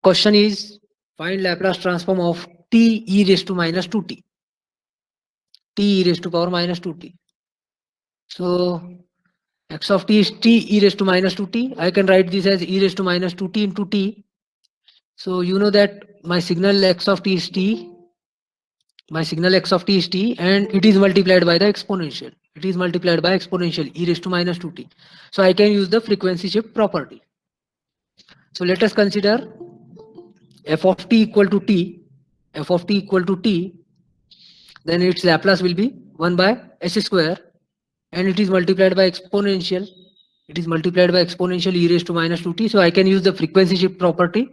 Question is find Laplace transform of t e raised to minus 2t. T e raised to power minus 2t. So x of t is t e raised to minus 2t. I can write this as e raised to minus 2t into t. So you know that my signal x of t is t. My signal x of t is t and it is multiplied by the exponential. It is multiplied by exponential e raised to minus 2t. So I can use the frequency shift property. So let us consider f of t equal to t. F of t equal to t. Then its Laplace will be 1 by s square and it is multiplied by exponential. It is multiplied by exponential e raised to minus 2t. So I can use the frequency shift property.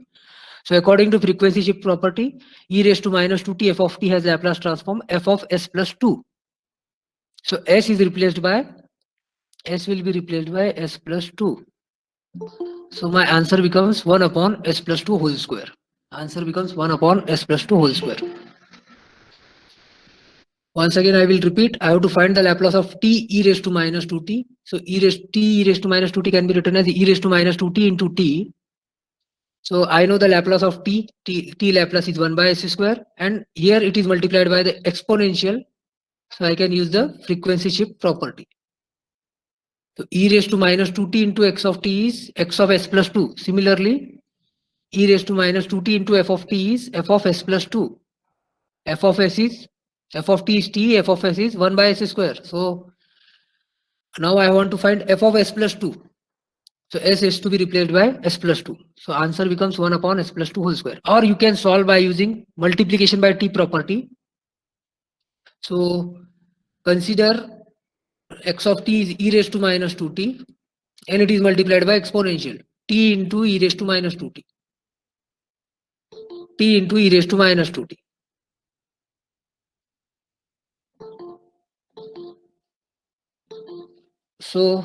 So according to frequency shift property, e raised to minus 2t f of t has Laplace transform f of s plus 2. So s is replaced by, s will be replaced by s plus 2. So my answer becomes 1 upon s plus 2 whole square. Answer becomes 1 upon s plus 2 whole square. Once again, I will repeat. I have to find the Laplace of t e raised to minus 2t. So t e raised to minus 2t can be written as e raised to minus 2t into t. So I know the Laplace of t Laplace is 1 by s square and here it is multiplied by the exponential. So I can use the frequency shift property. So e raised to minus 2t into x of t is x of s plus 2. Similarly, e raised to minus 2t into f of t is f of s plus 2. F of s is, f of t is t, f of s is 1 by s square. So now I want to find f of s plus 2. So s is to be replaced by s plus 2. So answer becomes 1 upon s plus 2 whole square. Or you can solve by using multiplication by t property. So consider x of t is e raised to minus 2t and it is multiplied by exponential t into e raised to minus 2t. T into e raised to minus 2t. So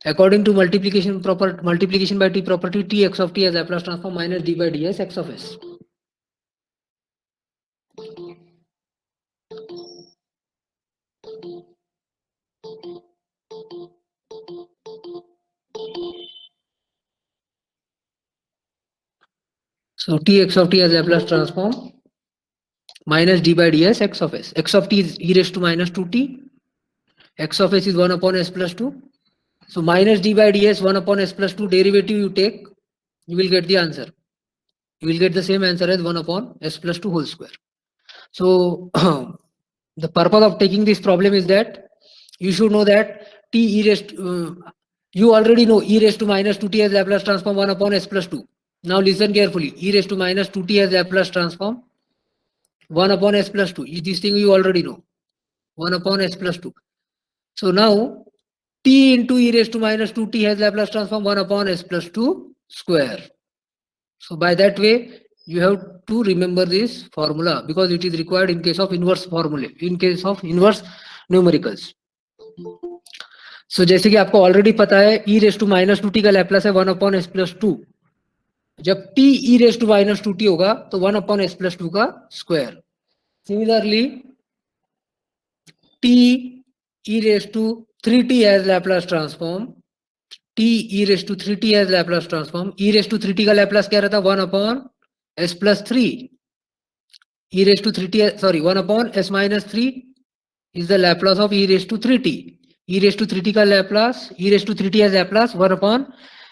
according to multiplication by t property, t x of t has Laplace transform minus d by ds x of s. So t x of t has Laplace transform minus d by ds x of s. X of t is e raised to minus 2t. X of s is 1 upon s plus 2. So minus d by ds 1 upon s plus 2 derivative you take, you will get the answer. You will get the same answer as 1 upon s plus 2 whole square. So the purpose of taking this problem is that you should know that t e raised you already know e raised to minus 2t has Laplace transform 1 upon s plus 2. Now listen carefully. E raised to minus 2t has Laplace transform 1 upon s plus 2. This thing you already know. 1 upon s plus 2. So now t into e raised to minus 2t has Laplace transform 1 upon s plus 2 square. So by that way, you have to remember this formula because it is required in case of inverse formula, in case of inverse numericals. So जैसे कि आपको already पता है e raise to minus 2t का Laplace है 1 upon s plus 2. जब t e raise to minus 2t होगा तो 1 अपॉन s प्लस 2 का square. Similarly t e raise to 3t has Laplace transform. t e raise to 3t has Laplace transform. e raise to 3t का Laplace क्या रहता है 1 upon s plus 3. e raise to 3t sorry 1 upon s minus 3 is the Laplace of e raised to 3t. e raised to 3t का Laplace, e raised to 3t has Laplace 1 upon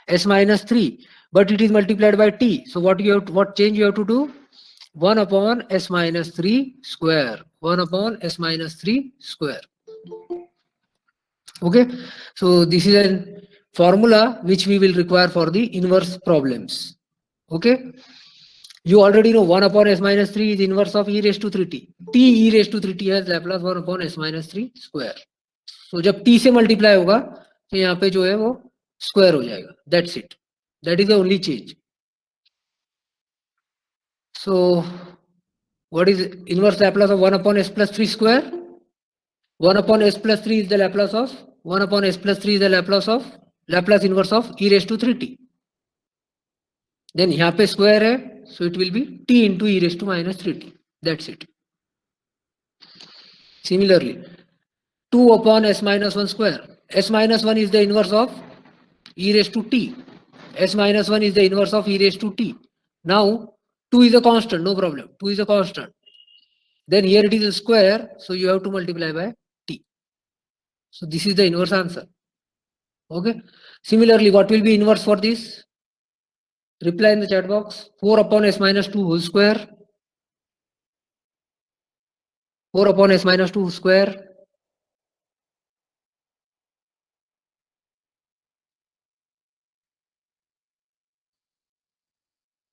s minus 3, but it is multiplied by t. So what change you have to do? 1 upon s minus 3 square. 1 upon s minus 3 square. Okay, so this is a formula which we will require for the inverse problems. Okay. You already know 1 upon s minus 3 is inverse of e raised to 3t. t e raised to 3t has Laplace 1 upon s minus 3 square. So जब t से multiply होगा तो यहाँ पे जो है वो square हो जाएगा. That's it. That is the only change. So what is inverse Laplace of 1 upon s plus 3 square? 1 upon s plus 3 is the Laplace of 1 upon s plus 3 is the Laplace inverse of e raised to 3t. Then यहाँ पे square है, so it will be t into e raised to minus 3t. That's it. Similarly, 2 upon s minus 1 square. S minus 1 is the inverse of e raised to t. S minus 1 is the inverse of e raised to t. Now 2 is a constant, no problem. 2 is a constant. Then here it is a square, so you have to multiply by t. So this is the inverse answer. Okay. Similarly, what will be inverse for this? Reply in the chat box. 4 upon s minus 2 whole square. 4 upon s minus 2 square.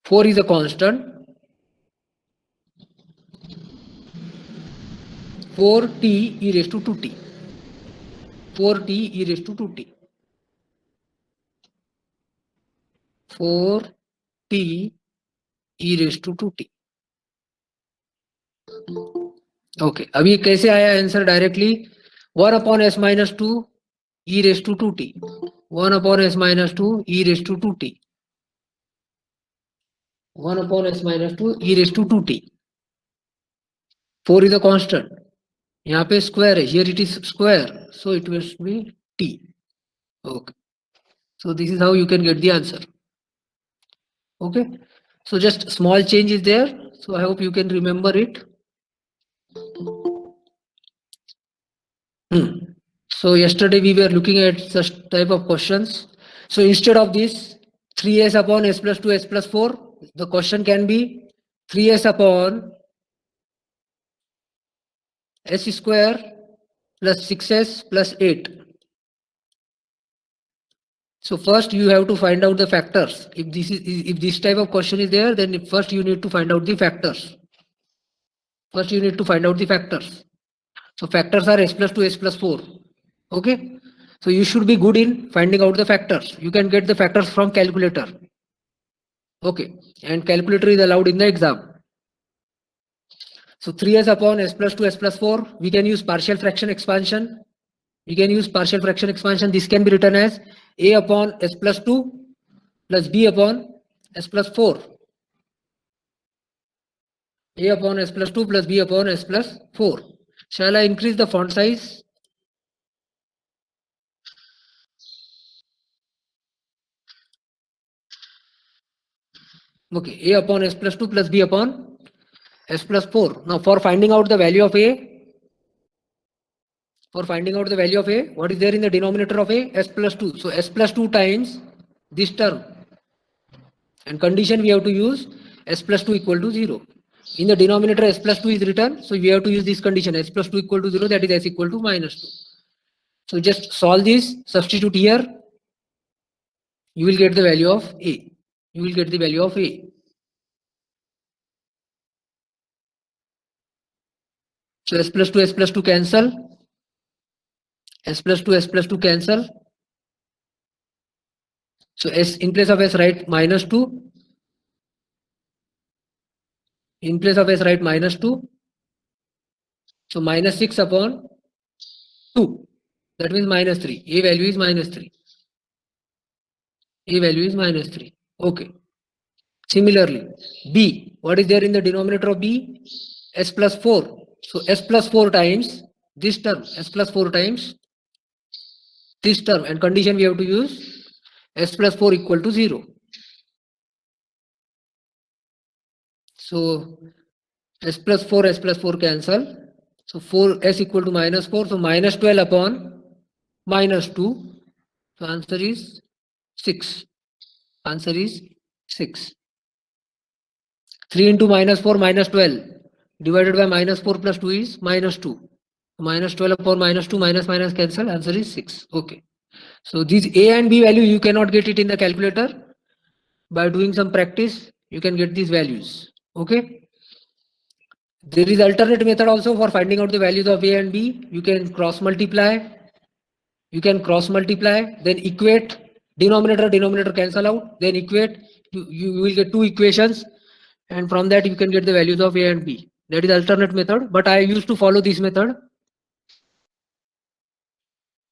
Four is a constant. 4t e raised to 2t. 4t e raised to 2t. 4t e raised to 2t. Okay अभी कैसे आया answer directly 1 upon s minus 2 e raise to 2t 1 upon s minus 2 e raise to 2t 1 upon s minus 2 e raised to 2t. 4 is a constant. यहाँ पे square है. Here it is square. So it must be t. Okay. So this is how you can get the answer. Okay. So just small change is there. So I hope you can remember it. So yesterday we were looking at such type of questions. So instead of this 3s upon s plus 2 s plus 4, the question can be 3s upon s square plus 6s plus 8. So first you have to find out the factors. If this type of question is there, then first you need to find out the factors. First you need to find out the factors. So factors are s plus 2 s plus 4. Okay. So you should be good in finding out the factors. You can get the factors from calculator. Okay. And calculator is allowed in the exam. So 3s upon s plus 2 s plus 4, we can use partial fraction expansion. We can use partial fraction expansion. This can be written as a upon s plus 2 plus b upon s plus 4. A upon s plus 2 plus b upon s plus 4. Shall I increase the font size? Okay, a upon s plus 2 plus b upon s plus 4. Now for finding out the value of a, what is there in the denominator of a? S plus 2. So s plus 2 times this term. And condition we have to use s plus 2 equal to 0. In the denominator s plus 2 is written. So we have to use this condition s plus 2 equal to 0, that is s equal to minus 2. So just solve this, substitute here. You will get the value of a. You will get the value of a. So s plus 2 cancel. S plus 2 cancel. So s in place of s write minus 2. In place of s write minus 2. So minus 6 upon 2. That means minus 3. A value is minus 3. A value is minus 3. Okay. Similarly, b. What is there in the denominator of b? S plus 4. So s plus 4 times this term. S plus 4 times this term. And condition we have to use s plus 4 equal to 0. So s plus 4 cancel. So 4s equal to minus 4. So minus 12 upon minus 2. So answer is 6. Answer is 6. 3 into minus 4 minus 12 divided by minus 4 plus 2 is minus 2. Minus 12 upon minus 2 minus cancel. Answer is 6. Okay. So these a and b value you cannot get it in the calculator. By doing some practice you can get these values. Okay. There is alternate method also for finding out the values of a and b. You can cross multiply. Then equate. Denominator cancel out. Then equate. You will get two equations. And from that you can get the values of a and b. That is alternate method. But I used to follow this method.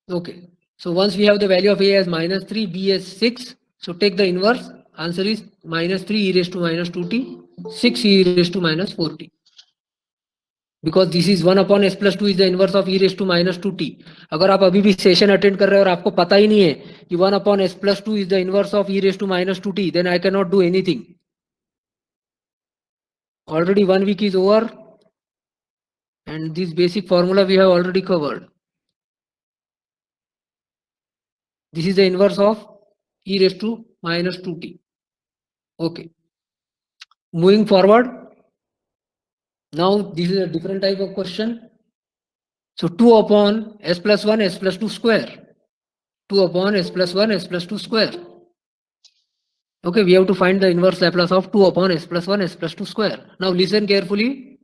Okay. So once we have the value of a as minus 3, b as 6. So take the inverse. Answer is minus 3 e raised to minus 2t. 6 e raised to minus 4t. Because this is 1 upon s plus 2 is the inverse of e raised to minus 2t. अगर आप अभी भी session attend कर रहे हैं और आपको पता ही नहीं है कि 1 upon s plus 2 is the inverse of e raised to minus 2t, then I cannot do anything. Already 1 week is over, and this basic formula we have already covered. This is the inverse of e raised to minus 2t. Okay. Moving forward, now this is a different type of question. So 2 upon s plus 1 s plus 2 square. 2 upon s plus 1 s plus 2 square. Okay, we have to find the inverse Laplace of 2 upon s plus 1 s plus 2 square. Now listen carefully.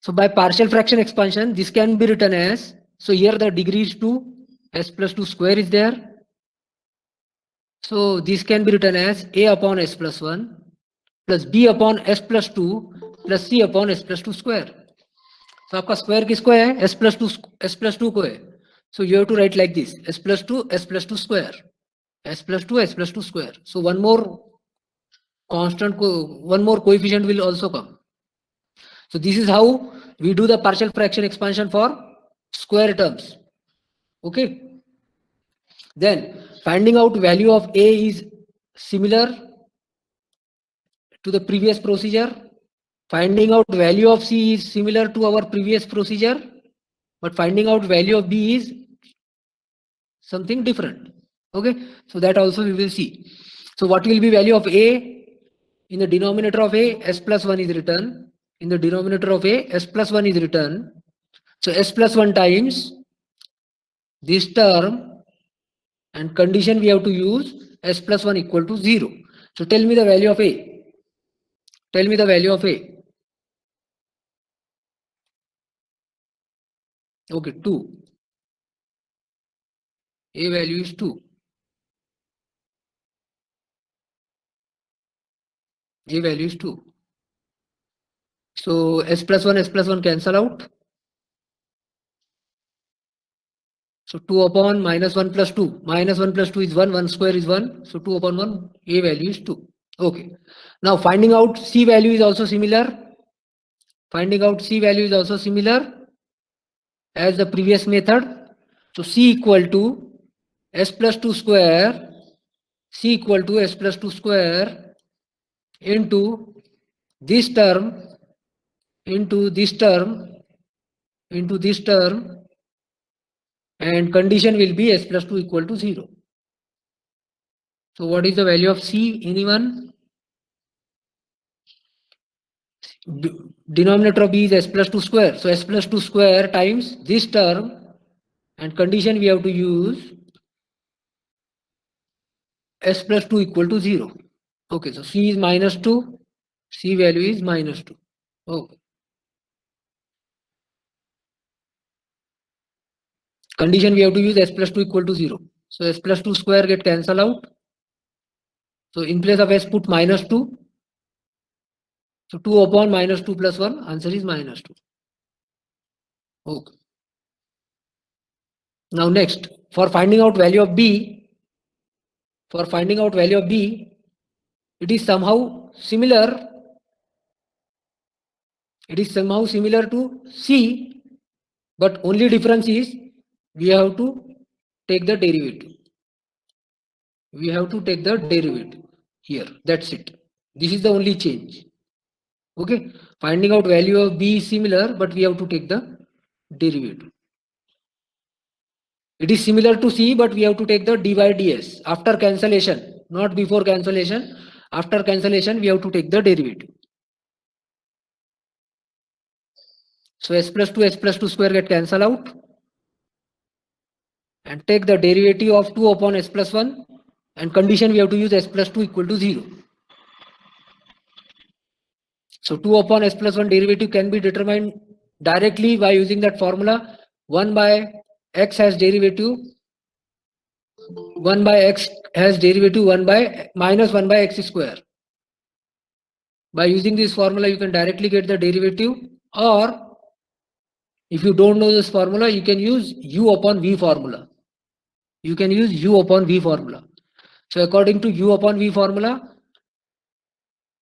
So by partial fraction expansion, this can be written as, so here the degree is 2, s plus 2 square is there. So this can be written as a upon s plus 1 plus b upon s plus 2 plus c upon s plus 2 square. So आपका square किसको है? s plus 2 को है. So you have to write like this, s plus 2 square, s plus 2 square. So one more coefficient will also come. So this is how we do the partial fraction expansion for square terms. Okay. Then finding out value of a is similar to the previous procedure. Finding out value of c is similar to our previous procedure, but finding out value of b is something different. Okay, so that also we will see. So what will be value of a? In the denominator of a, s plus 1 is written. In the denominator of a, s plus 1 is written. So s plus 1 times this term, and condition we have to use s plus 1 equal to 0. So tell me the value of a. Tell me the value of a. Okay, 2. A value is 2. A value is 2. So s plus 1 cancel out. So 2 upon minus 1 plus 2. Minus 1 plus 2 is 1. 1 square is 1. So 2 upon 1, a value is 2. Okay. Now finding out c value is also similar. Finding out c value is also similar as the previous method. So c equal to s plus 2 square. C equal to s plus 2 square into this term, into this term, into this term, and condition will be s plus 2 equal to 0. So what is the value of c? Anyone? Denominator of b is s plus 2 square. So s plus 2 square times this term, and condition we have to use s plus 2 equal to 0. Okay, so c is minus 2. C value is minus 2. Okay. Condition we have to use s plus 2 equal to 0. So s plus 2 square get cancel out. So in place of s put minus 2. So 2 upon minus 2 plus 1, answer is minus 2. Okay. Now next, for finding out value of b, it is somehow similar. It is somehow similar to c, but only difference is we have to take the derivative. We have to take the derivative here. That's it. This is the only change. Okay. Finding out value of b is similar, but we have to take the derivative. It is similar to c, but we have to take the d by ds after cancellation, not before cancellation. After cancellation, we have to take the derivative. So s plus 2 square get cancel out, and take the derivative of 2 upon s plus 1, and condition we have to use s plus 2 equal to 0. So 2 upon s plus 1 derivative can be determined directly by using that formula. 1 by x has derivative. 1 by x has derivative 1 by minus 1 by x square. By using this formula, you can directly get the derivative, or if you don't know this formula, you can use u upon v formula. You can use u upon v formula. So according to u upon v formula,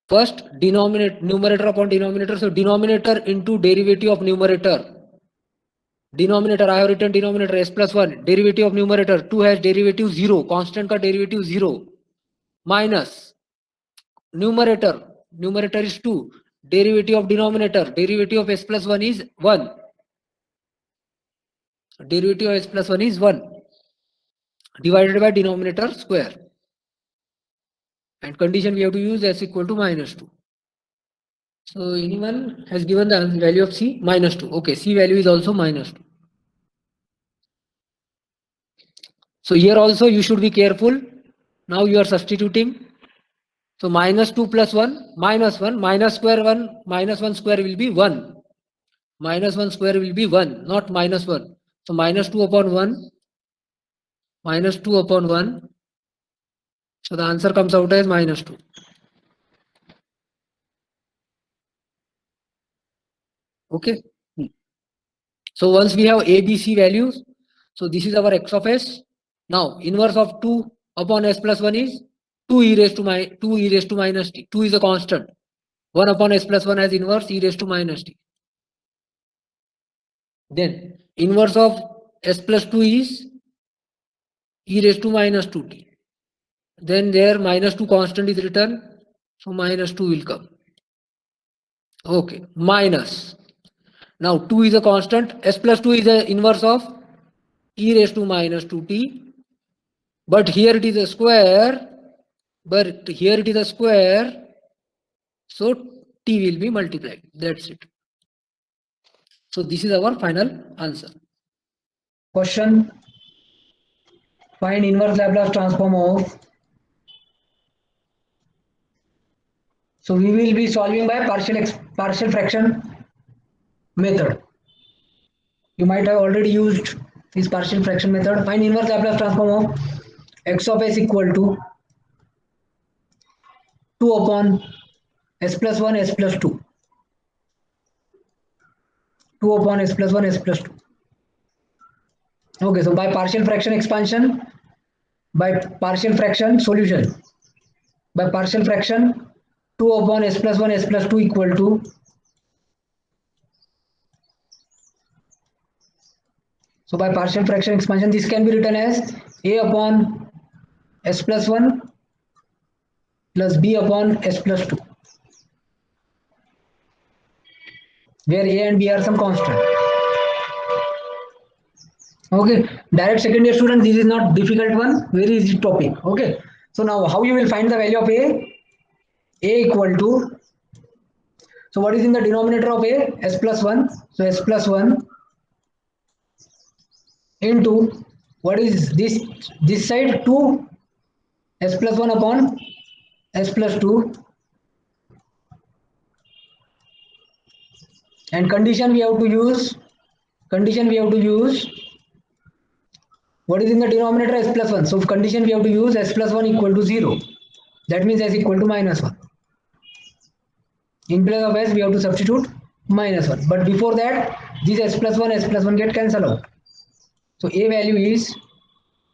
first numerator upon denominator. So denominator into derivative of numerator. Denominator, I have written denominator s plus 1. Derivative of numerator 2 has derivative 0. Constant ka derivative 0. Minus numerator is 2. derivative of denominator, derivative of s plus 1 is 1. Derivative of s plus 1 is 1 divided by denominator square. And condition we have to use s equal to minus 2. So anyone has given the value of c minus 2. Okay, c value is also minus 2. So here also you should be careful. Now you are substituting. So minus 2 plus 1, minus 1, minus square 1, minus 1 square will be 1. Minus 1 square will be 1, not minus 1. So minus 2 upon 1, minus 2 upon 1. So the answer comes out as minus 2. Okay. So once we have A, B, C values, so this is our x of s. Now inverse of 2 upon s plus 1 is 2 e raised to minus t. 2 is a constant. 1 upon s plus 1 has inverse e raised to minus t. Then inverse of s plus 2 is e raised to minus 2t. Then there minus 2 constant is written. So minus 2 will come. Okay. Minus. Now 2 is a constant. S plus 2 is the inverse of e raised to minus 2t. But here it is a square. But here it is a square. So t will be multiplied. That's it. So this is our final answer. Question. Find inverse Laplace transform of. So we will be solving by partial fraction method. You might have already used this partial fraction method. Find inverse Laplace transform of x of s equal to 2 upon s plus 1 s plus 2. 2 upon s plus 1 s plus 2. Okay, so by partial fraction expansion, by partial fraction solution, by partial fraction 2 upon s plus 1 s plus 2 equal to, so by partial fraction expansion this can be written as a upon s plus 1 plus b upon s plus 2, where a and b are some constant. Okay, direct second year students, this is not difficult one, very easy topic. Okay, so now how you will find the value of a equal to, so what is in the denominator of a? S plus 1. So s plus 1 into, what is this side? 2 s plus 1 upon s plus 2, and condition we have to use, what is in the denominator? S plus 1. So condition we have to use s plus 1 equal to 0. That means s equal to minus 1. In place of s we have to substitute minus 1. But before that, this s plus 1 get cancelled out. So a value is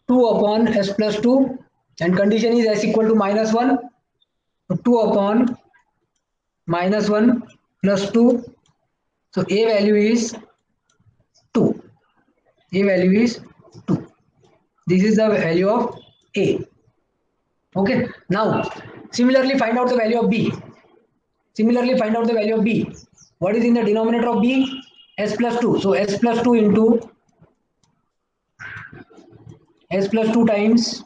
2 upon s plus 2, and condition is s equal to minus 1. So 2 upon minus 1 plus 2. So a value is 2. A value is 2. This is the value of a. Okay. Now, similarly find out the value of b. What is in the denominator of b? S plus 2. So s plus 2 into s plus 2 times,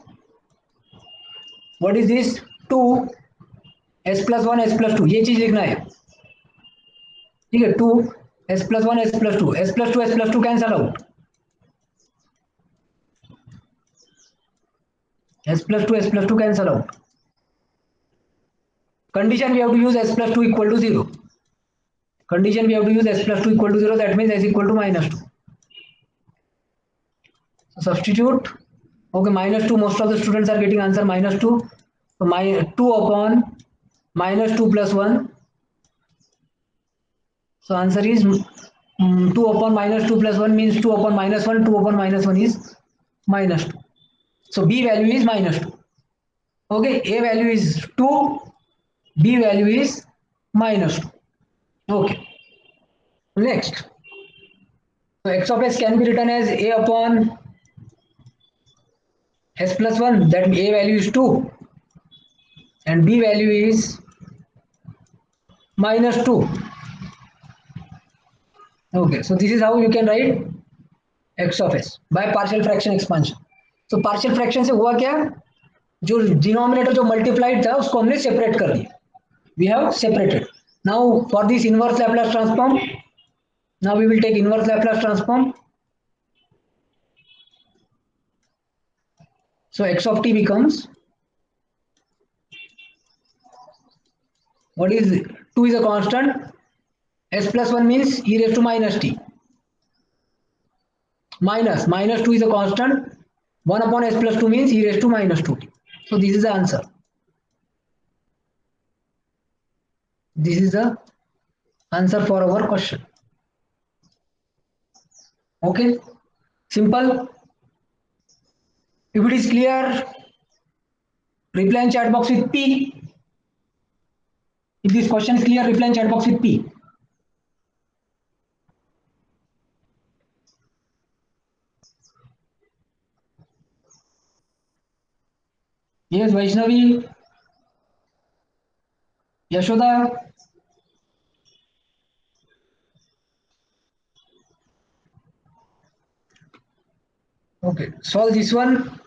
what is this? 2 s plus 1 s plus 2. ये चीज लिखना है. ठीक है. 2 s plus 1 s plus 2. S plus 2 cancel out. S plus 2 cancel out. Condition we have to use s plus 2 equal to 0. That means s equal to minus 2. So substitute. Okay, minus 2. Most of the students are getting answer minus 2. So 2 upon minus 2 plus 1. So answer is 2 upon minus 2 plus 1 means 2 upon minus 1. 2 upon minus 1 is minus 2. So b value is minus 2. Okay, a value is 2. B value is minus 2. Okay. Next. So x of s can be written as a upon s plus 1. That a value is 2. And b value is minus 2. Okay, so this is how you can write x of s by partial fraction expansion. So partial fraction से हुआ क्या, जो denominator जो multiplied था उसको हमने separate कर दिया. We have separated. Now for this inverse Laplace transform, now we will take inverse Laplace transform. So x of t becomes, what is 2 is a constant, s plus 1 means e raised to minus t, minus 2 is a constant, 1 upon s plus 2 means e raised to minus 2t. So this is the answer. This is the answer for our question. Okay, simple. If it is clear, reply in chat box with P. If this question is clear, reply in chat box with P. Yes, Vaishnavi, Yashoda. Okay, solve this one.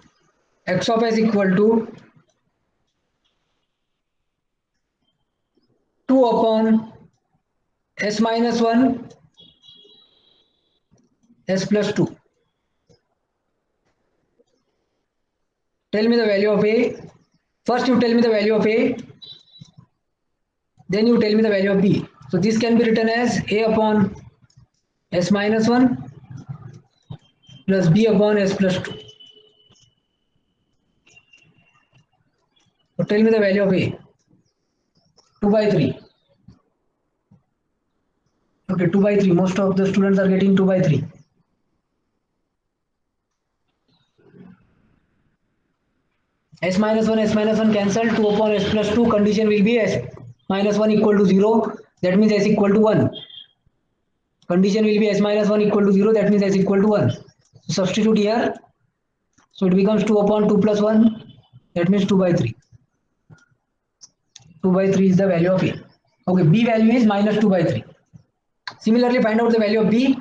X of s equal to 2 upon s minus 1 s plus 2. Tell me the value of a. First you tell me the value of a, then you tell me the value of b. So this can be written as a upon s minus 1 plus b upon s plus 2. So tell me the value of a. 2 by 3. Okay, 2 by 3. Most of the students are getting 2 by 3. S minus 1 cancel. 2 upon s plus 2. Condition will be s minus 1 equal to 0. That means s equal to 1. Condition will be s minus 1 equal to 0. That means s equal to 1. So substitute here. So it becomes 2 upon 2 plus 1. That means 2 by 3. 2 by 3 is the value of a. Okay, b value is minus 2 by 3. Similarly, find out the value of b.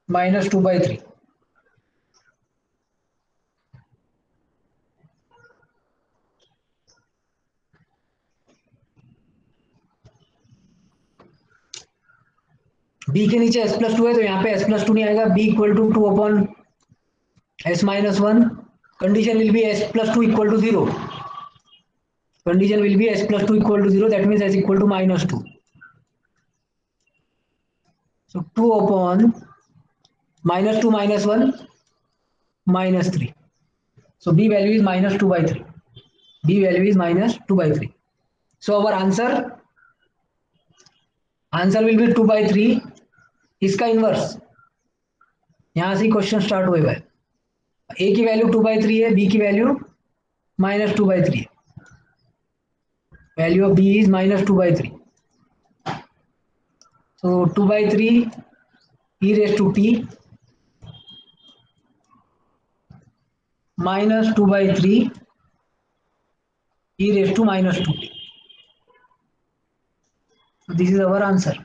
Minus 2 by 3. b के नीचे s plus 2 है तो यहाँ पे s plus 2 नहीं आएगा. b equal to 2 upon s minus 1. Condition will be s plus 2 equal to 0. Condition will be s plus 2 equal to 0. That means s equal to minus 2. So 2 upon minus 2 minus 1 minus 3. So b value is minus 2 by 3. B value is minus 2 by 3. So our answer will be 2 by 3. इसका inverse यहां से question start हुएगा. a की value 2 by 3 है, b की value minus 2 by 3 है. Value of b is minus 2 by 3. So 2 by 3 e raised to t minus 2 by 3 e raised to minus 2t. So this is our answer.